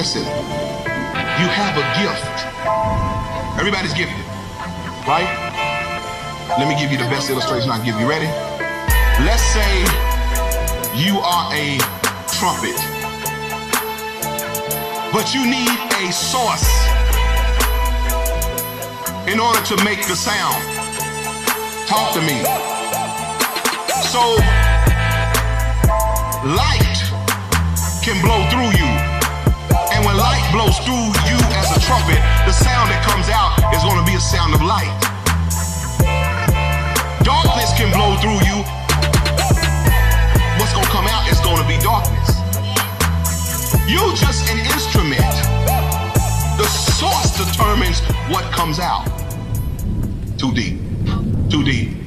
Listen, you have a gift. Everybody's gifted, right? Let me give you the best illustration I can give you. Ready? Let's say you are a trumpet, but you need a source in order to make the sound. Talk to me. So, light can blow through you. And when light blows through you as a trumpet, the sound that comes out is going to be a sound of light. Darkness can blow through you. What's going to come out is going to be darkness. You're just an instrument. The source determines what comes out. Too deep. Too deep.